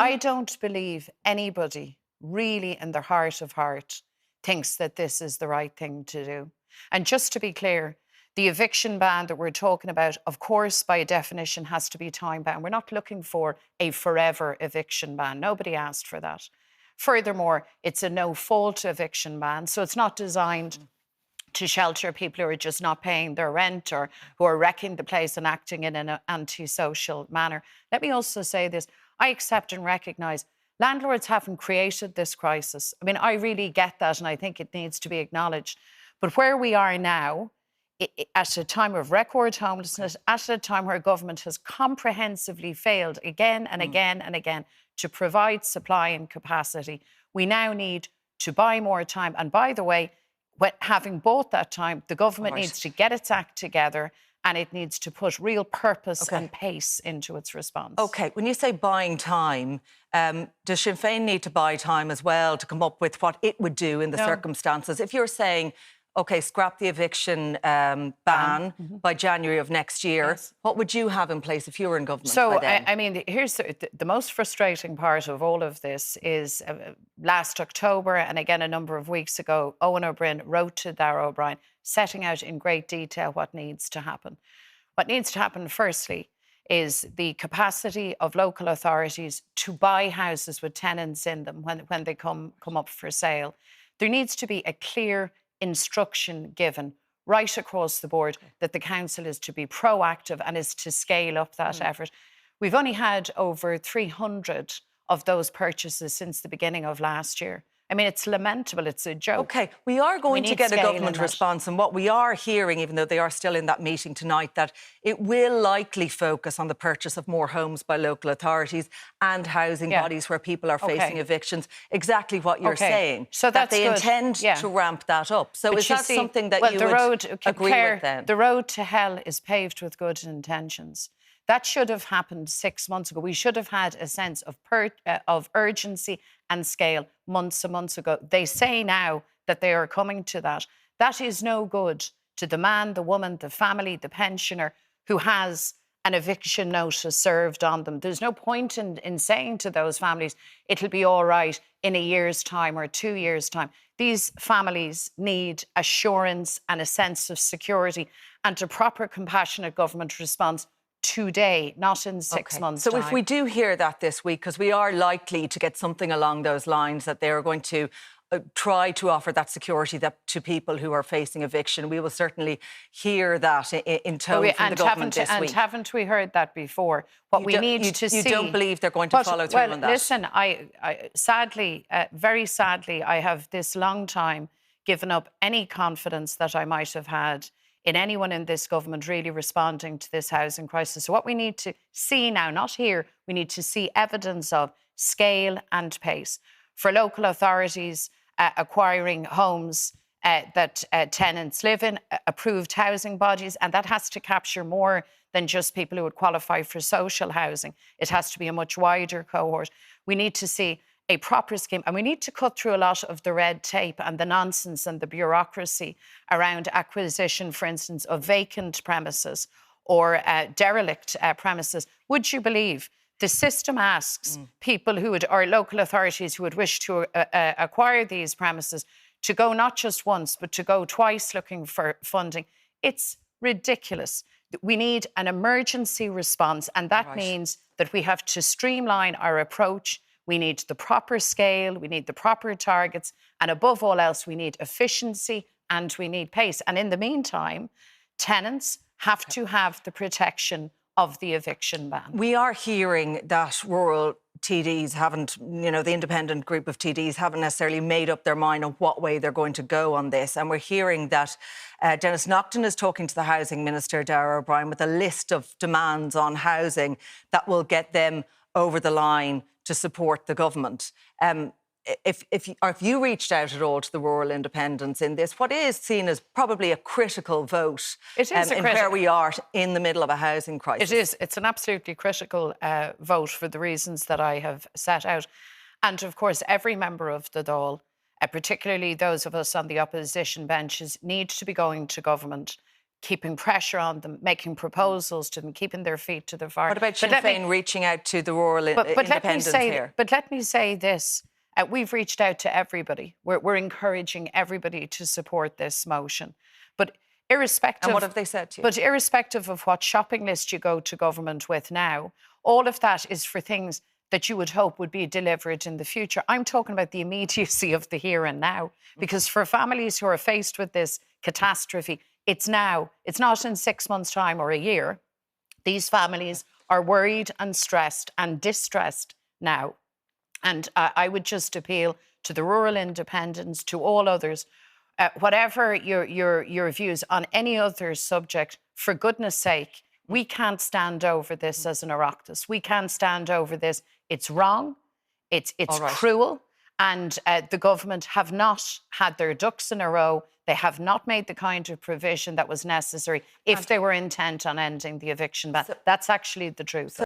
I don't believe anybody really in their heart of heart thinks that this is the right thing to do. And just to be clear, the eviction ban that we're talking about, of course, by definition, has to be time bound. We're not looking for a forever eviction ban. Nobody asked for that. Furthermore, it's a no-fault eviction ban, so it's not designed to shelter people who are just not paying their rent or who are wrecking the place and acting in an antisocial manner. Let me also say this. I accept and recognise landlords haven't created this crisis. I mean, I really get that, and I think it needs to be acknowledged. But where we are now, at a time of record homelessness, at a time where government has comprehensively failed again and again and again to provide supply and capacity, we now need to buy more time. And by the way, having bought that time, the government needs to get its act together and it needs to put real purpose and pace into its response. OK, when you say buying time, does Sinn Féin need to buy time as well to come up with what it would do in the circumstances? If you're saying, OK, scrap the eviction ban by January of next year, what would you have in place if you were in government by then? I mean, here's the most frustrating part of all of this is last October, and again a number of weeks ago, Owen O'Brien wrote to Darragh O'Brien setting out in great detail what needs to happen. What needs to happen, firstly, is the capacity of local authorities to buy houses with tenants in them when they come up for sale. There needs to be a clear instruction given right across the board that the council is to be proactive and is to scale up that effort. We've only had over 300 of those purchases since the beginning of last year. I mean, it's lamentable. It's a joke. OK, we are going to get a government response, and what we are hearing, even though they are still in that meeting tonight, that it will likely focus on the purchase of more homes by local authorities and housing bodies where people are facing evictions. Exactly what you're saying. So that they intend to ramp that up. So is that something that you would agree with then? The road to hell is paved with good intentions. That should have happened 6 months ago. We should have had a sense of urgency and scale months and months ago. They say now that they are coming to that. That is no good to the man, the woman, the family, the pensioner who has an eviction notice served on them. There's no point in saying to those families, it'll be all right in a year's time or 2 years' time. These families need assurance and a sense of security and a proper compassionate government response today, not in 6 months' time. So if we do hear that this week, because we are likely to get something along those lines, that they are going to try to offer that security to people who are facing eviction, we will certainly hear that in tone from the government this week. And haven't we heard that before? What we need to see... You don't believe they're going to follow through on that? Listen, I sadly, very sadly, I have this long time given up any confidence that I might have had in anyone in this government really responding to this housing crisis. So what we need to see now, not hear, we need to see evidence of scale and pace. For local authorities acquiring homes that tenants live in, approved housing bodies, and that has to capture more than just people who would qualify for social housing. It has to be a much wider cohort. We need to see a proper scheme, and we need to cut through a lot of the red tape and the nonsense and the bureaucracy around acquisition, for instance, of vacant premises or derelict premises. Would you believe the system asks people who would, or local authorities who would wish to acquire these premises to go not just once, but to go twice looking for funding? It's ridiculous. We need an emergency response, and that means that we have to streamline our approach. We need the proper scale, we need the proper targets, and above all else, we need efficiency and we need pace. And in the meantime, tenants have to have the protection of the eviction ban. We are hearing that rural TDs haven't, the independent group of TDs haven't necessarily made up their mind on what way they're going to go on this. And we're hearing that Denis Naughton is talking to the Housing Minister, Darragh O'Brien, with a list of demands on housing that will get them over the line to support the government. If you reached out at all to the rural independents in this, what is seen as probably a critical vote in where we are in the middle of a housing crisis? It is. It's an absolutely critical vote for the reasons that I have set out. And of course, every member of the Dáil, particularly those of us on the opposition benches, need to be going to government keeping pressure on them, making proposals to them, keeping their feet to the fire. What about Sinn Féin reaching out to the rural independents here? But let me say this. We've reached out to everybody. We're encouraging everybody to support this motion. But irrespective... And what have they said to you? But irrespective of what shopping list you go to government with now, all of that is for things that you would hope would be delivered in the future. I'm talking about the immediacy of the here and now, because for families who are faced with this catastrophe, it's now. It's not in 6 months' time or a year. These families are worried and stressed and distressed now. And I would just appeal to the rural independents, to all others, whatever your views on any other subject, for goodness sake, we can't stand over this as an Oireachtas. We can't stand over this. It's wrong. It's cruel. And the government have not had their ducks in a row. They have not made the kind of provision that was necessary if they were intent on ending the eviction ban. That's actually the truth.